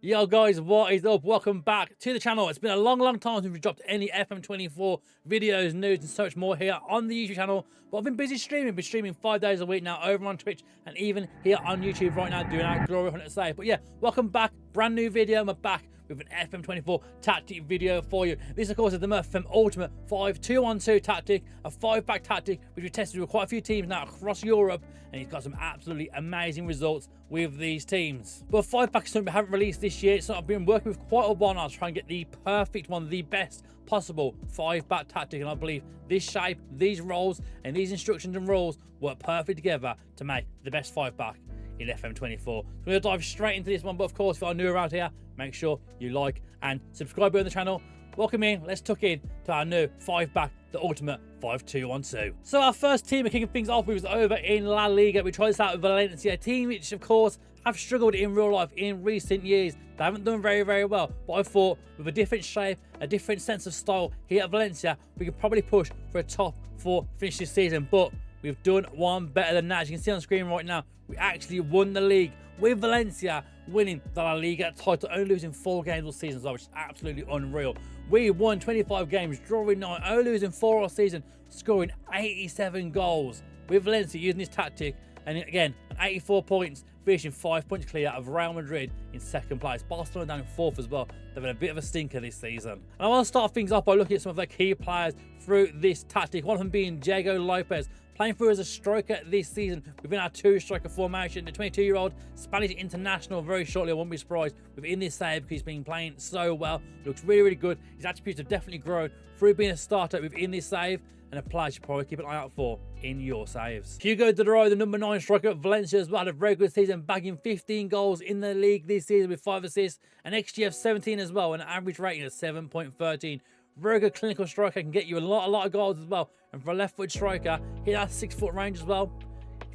Yo guys, what is up? Welcome back to the channel. It's been a long time since we've dropped any FM24 videos, news and so much more here on the YouTube channel. But I've been busy streaming. Been streaming 5 days a week now over on Twitch and even here on YouTube right now doing our Glory Hunter save. But yeah, welcome back. Brand new video. I'm back with an FM24 tactic video for you. This of course is the FM Ultimate 5-2-1-2 tactic, a 5-back tactic which we've tested with quite a few teams now across Europe, and he's got some absolutely amazing results with these teams. But 5-back is something we haven't released this year, so I've been working with quite a while now to try and get the perfect one, the best possible 5-back tactic, and I believe this shape, these roles and these instructions and rules work perfectly together to make the best 5-back in FM24. So we're going to dive straight into this one, but of course if you are new around here, make sure you like and subscribe on the channel. Welcome in, let's tuck in to our new 5-back, the Ultimate 5-2-1-2. So our first team we're kicking things off with is over in La Liga. We tried this out with Valencia, a team which of course have struggled in real life in recent years. They haven't done very well, but I thought with a different shape, a different sense of style here at Valencia, we could probably push for a top 4 finish this season. But we've done one better than that. As you can see on screen right now, we actually won the league with Valencia, winning the La Liga title, only losing 4 games all season, which is absolutely unreal. We won 25 games, drawing 9, only losing 4 all season, scoring 87 goals with Valencia using this tactic. And again, 84 points, finishing 5 points clear of Real Madrid in 2nd place. Barcelona down in 4th as well. They've had a bit of a stinker this season. And I want to start things off by looking at some of their key players through this tactic. One of them being Diego Lopez, playing through as a striker this season within our 2-striker formation. The 22-year-old Spanish international very shortly, I won't be surprised, within this save because he's been playing so well. Looks really good. His attributes have definitely grown through being a starter within this save, and a player you should probably keep an eye out for in your saves. Hugo de Roo, the number 9 striker at Valencia, as well, had a very good season, bagging 15 goals in the league this season with 5 assists, an XG of 17 as well, and an average rating of 7.13. Very good clinical striker, can get you a lot of goals as well. And for a left-foot striker, he has 6-foot range as well.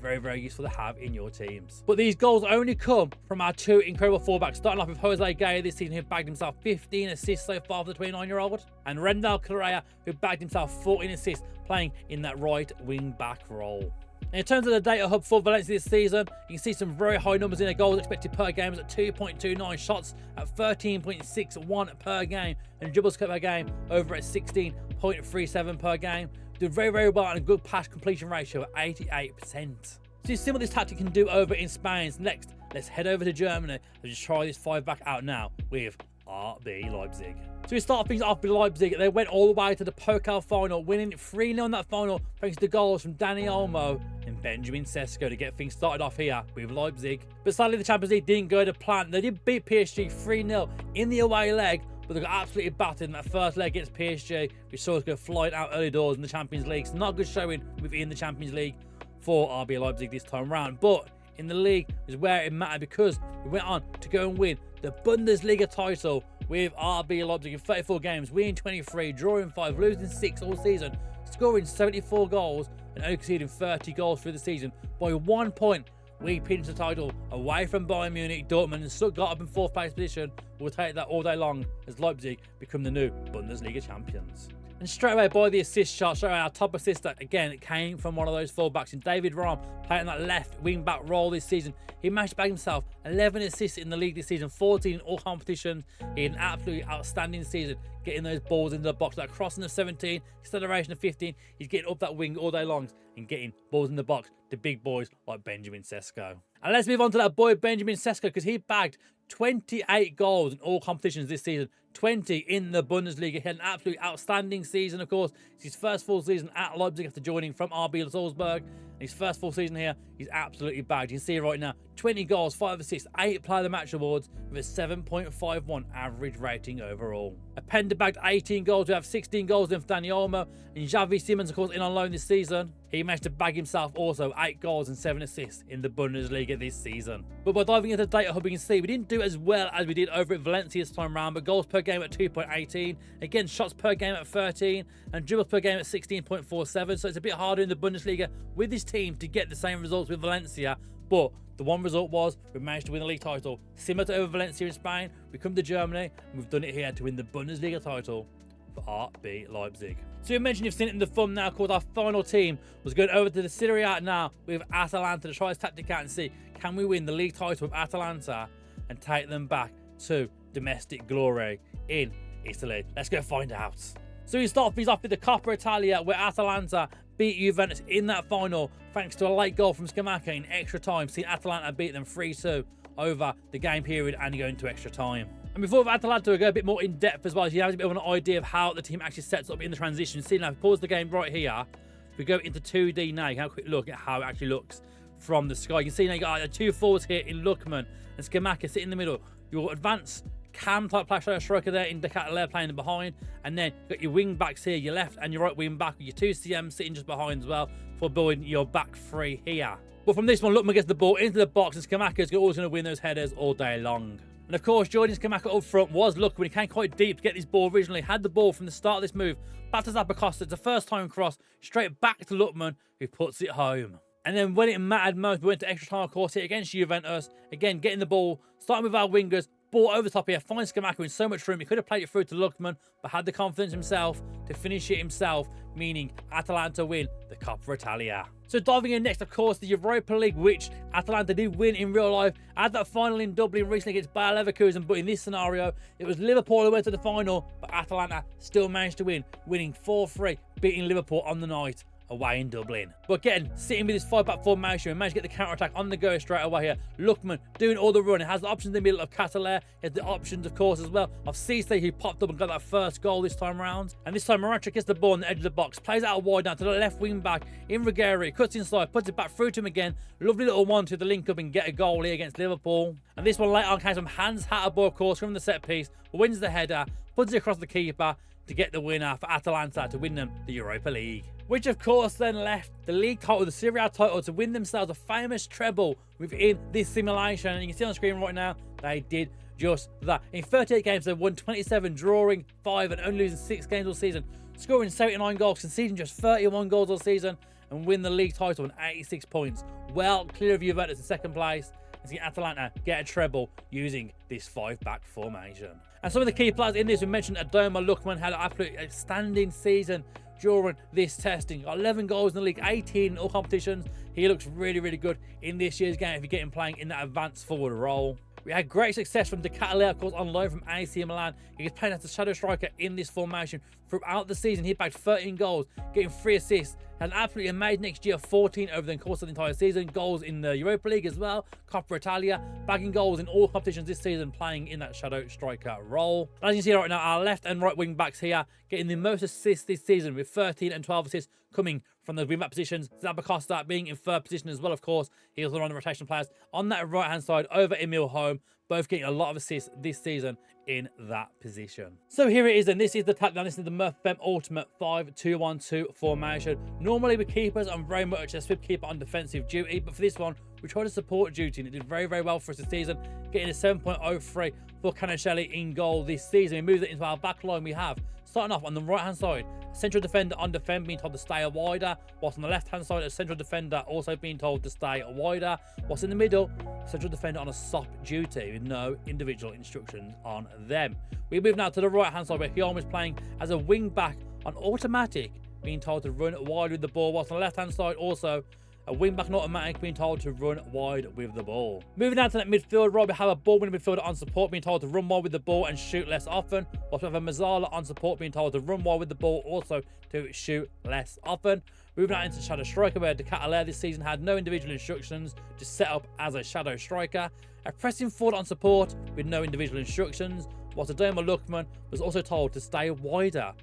Very useful to have in your teams. But these goals only come from our 2 incredible fullbacks, starting off with Jose Gaya this season, who bagged himself 15 assists so far for the 29-year-old, and Rendal Correa, who bagged himself 14 assists, playing in that right wing-back role. In terms of the data hub for Valencia this season, you can see some very high numbers in their goals expected per game at 2.29, shots at 13.61 per game, and dribbles per game over at 16.37 per game. Did very well and a good pass completion ratio at 88%. So you see what this tactic can do over in Spain. So next, let's head over to Germany and just try this 5-back out now with RB Leipzig. So we start things off with Leipzig. They went all the way to the Pokal final, winning 3-0 in that final thanks to goals from Dani Olmo and Benjamin Sesko to get things started off here with Leipzig. But sadly, the Champions League didn't go to plan. They did beat PSG 3-0 in the away leg, but they got absolutely battered in that first leg against PSG, which saw us go flying out early doors in the Champions League. So not a good showing within the Champions League for RB Leipzig this time round. But in the league is where it mattered, because we went on to go and win the Bundesliga title with RB Leipzig in 34 games, winning 23, drawing 5, losing 6 all season, scoring 74 goals and only conceding 30 goals through the season. By 1 point, we pinched the title away from Bayern Munich, Dortmund and Stuttgart up in 4th place position. We'll take that all day long as Leipzig become the new Bundesliga champions. And straight away by the assist chart, straight away our top assister, again, it came from one of those fullbacks in David Raum, playing that left wing-back role this season. He managed to bag himself 11 assists in the league this season, 14 in all competitions. He had an absolutely outstanding season, getting those balls into the box, that crossing of 17, acceleration of 15. He's getting up that wing all day long and getting balls in the box to big boys like Benjamin Sesko. And let's move on to that boy Benjamin Sesko, because he bagged 28 goals in all competitions this season, 20 in the Bundesliga. He had an absolutely outstanding season, of course. It's his first full season at Leipzig after joining from RB Salzburg. And his first full season here, he's absolutely bagged. You can see right now, 20 goals, 5 assists, 8 player of the match awards with a 7.51 average rating overall. Openda bagged 18 goals. We have 16 goals in for Dani Olmo. And Xavi Simons, of course, in on loan this season. He managed to bag himself also 8 goals and 7 assists in the Bundesliga this season. But by diving into the data hub, you can see we didn't do as well as we did over at Valencia this time round, but goals per game at 2.18. Again, shots per game at 13 and dribbles per game at 16.47. So it's a bit harder in the Bundesliga with this team to get the same results with Valencia. But the one result was we managed to win the league title. Similar to over Valencia in Spain, we come to Germany and we've done it here to win the Bundesliga title for RB Leipzig. So you mentioned you've seen it in the thumbnail, of course, our final team was going over to the Serie A now with Atalanta to try this tactic out and see, can we win the league title with Atalanta and take them back to domestic glory in Italy? Let's go find out. So we start things off with the Coppa Italia, where Atalanta beat Juventus in that final thanks to a late goal from Scamacca in extra time, seeing Atalanta beat them 3-2 over the game period and go into extra time. And before Atalanta, we go a bit more in depth as well, so you have a bit of an idea of how the team actually sets up in the transition. See now, if we pause the game right here, if we go into 2D now, you can have a quick look at how it actually looks from the sky. You can see now you got two forwards here in Lookman and Scamacca sitting in the middle. Your advanced cam type player striker there in Decathlon playing behind, and then you've got your wing backs here, your left and your right wing back, with your two CMs sitting just behind as well for building your back three here. But from this one, Lookman gets the ball into the box, and Scamacca is always going to win those headers all day long. And of course, joining Scamacca up front was Lookman. He came quite deep to get this ball originally, had the ball from the start of this move, back to Zappacosta. It's a first time cross, straight back to Lookman, who puts it home. And then when it mattered most, we went to extra time, of course, here against Juventus. Again, getting the ball, starting with our wingers, ball over the top here, finds Scamacca in so much room. He could have played it through to Lookman, but had the confidence himself to finish it himself, meaning Atalanta win the Coppa Italia. So diving in next, of course, the Europa League, which Atalanta did win in real life. Had that final in Dublin recently against Bayer Leverkusen, but in this scenario, it was Liverpool who went to the final, but Atalanta still managed to win, winning 4-3, beating Liverpool on the night away in Dublin. But again, sitting with his 5-back formation, we managed to get the counter-attack on the go straight away here. Lookman doing all the running, has the options in the middle of Cataler, has the options, of course, as well, of Cisse, who popped up and got that first goal this time around. And this time, Maranchuk gets the ball on the edge of the box, plays out wide down to the left wing back in Ruggieri, cuts inside, puts it back through to him again. Lovely little one to the link up and get a goal here against Liverpool. And this one later on came from Hans Hatterbo, of course, from the set piece, wins the header, puts it across the keeper to get the winner for Atalanta to win them the Europa League. Which of course then left the league title, the Serie A title, to win themselves a famous treble within this simulation. And you can see on the screen right now, they did just that. In 38 games, they won 27, drawing 5 and only losing 6 games all season, scoring 79 goals, conceding just 31 goals all season, and win the league title on 86 points. Well clear of Juventus in second place, and see Atalanta get a treble using this 5-back formation. And some of the key players in this, we mentioned Adoma Lookman had an absolute outstanding season during this testing. Got 11 goals in the league, 18 in all competitions. He looks really, really good in this year's game if you get him playing in that advanced forward role. We had great success from Decathlon, of course, on loan from AC Milan. He was playing as a shadow striker in this formation throughout the season. He bagged 13 goals, getting 3 assists. Had an absolutely amazing next year, 14 over the course of the entire season. Goals in the Europa League as well, Coppa Italia, bagging goals in all competitions this season, playing in that shadow striker role. As you can see right now, our left and right wing backs here getting the most assists this season, with 13 and 12 assists coming from the wing back positions. Zappacosta being in third position as well, of course. He was one of the rotation players on that right hand side over Emil Holm, both getting a lot of assists this season in that position. So here it is, and this is the tactic. This is the Murphy Ultimate 5-2-1-2 formation. Normally with keepers, I'm very much a swift keeper on defensive duty, but for this one, we tried to support duty, and it did very, very well for us this season, getting a 7.03 for Cannavacciuoli in goal this season. We moved it into our back line. We have, starting off on the right hand side, central defender on defend being told to stay wider, whilst on the left hand side, a central defender also being told to stay wider, whilst in the middle, central defender on a stop duty with no individual instructions on them. We move now to the right hand side, where Hyom is playing as a wing back on automatic, being told to run wide with the ball, whilst on the left hand side also a wing back and automatic being told to run wide with the ball. Moving down to that midfield role, we have a ball winning midfielder on support being told to run wide with the ball and shoot less often, whilst we have a Mazzala on support being told to run wide with the ball, also to shoot less often. Moving out into shadow striker, where Decathlon this season had no individual instructions, just set up as a shadow striker. A pressing forward on support with no individual instructions, whilst Adoma Lookman was also told to stay wider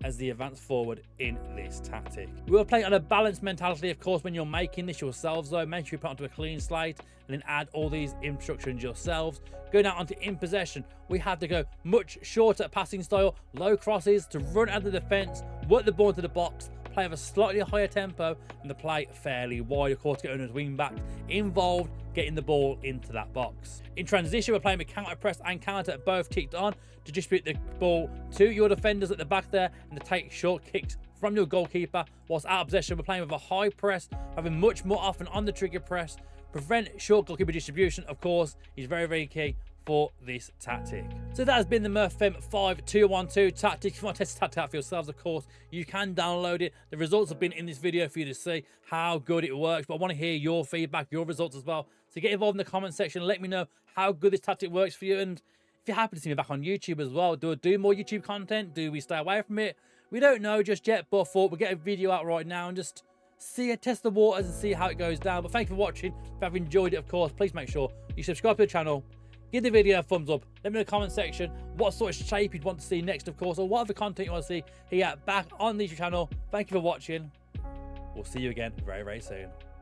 as the advanced forward in this tactic. We were playing on a balanced mentality, of course. When you're making this yourselves though, make sure you put onto a clean slate and then add all these instructions yourselves. Going out onto in possession, we had to go much shorter passing style, low crosses to run out of the defence, work the ball into the box, play with a slightly higher tempo, and the play fairly wide, of course, get Owners wing back involved, getting the ball into that box. In transition, we're playing with counter press and counter both kicked on to distribute the ball to your defenders at the back there and to take short kicks from your goalkeeper. Whilst out of possession, we're playing with a high press, having much more often on the trigger press. Prevent short goalkeeper distribution, of course, is very, very key for this tactic. So that has been the Murphy 5-2-1-2 tactic. If you want to test the tactic out for yourselves, of course, you can download it. The results have been in this video for you to see how good it works, but I want to hear your feedback, your results as well. So get involved in the comment section, let me know how good this tactic works for you, and if you're happy to see me back on YouTube as well. Do I do more YouTube content? Do we stay away from it? We don't know just yet, but I thought we'll get a video out right now and just test the waters and see how it goes down. But thank you for watching. If you've enjoyed it, of course, please make sure you subscribe to the channel. Give the video a thumbs up. Let me know in the comment section what sort of shape you'd want to see next, of course, or what other content you want to see here back on the YouTube channel. Thank you for watching. We'll see you again very, very soon.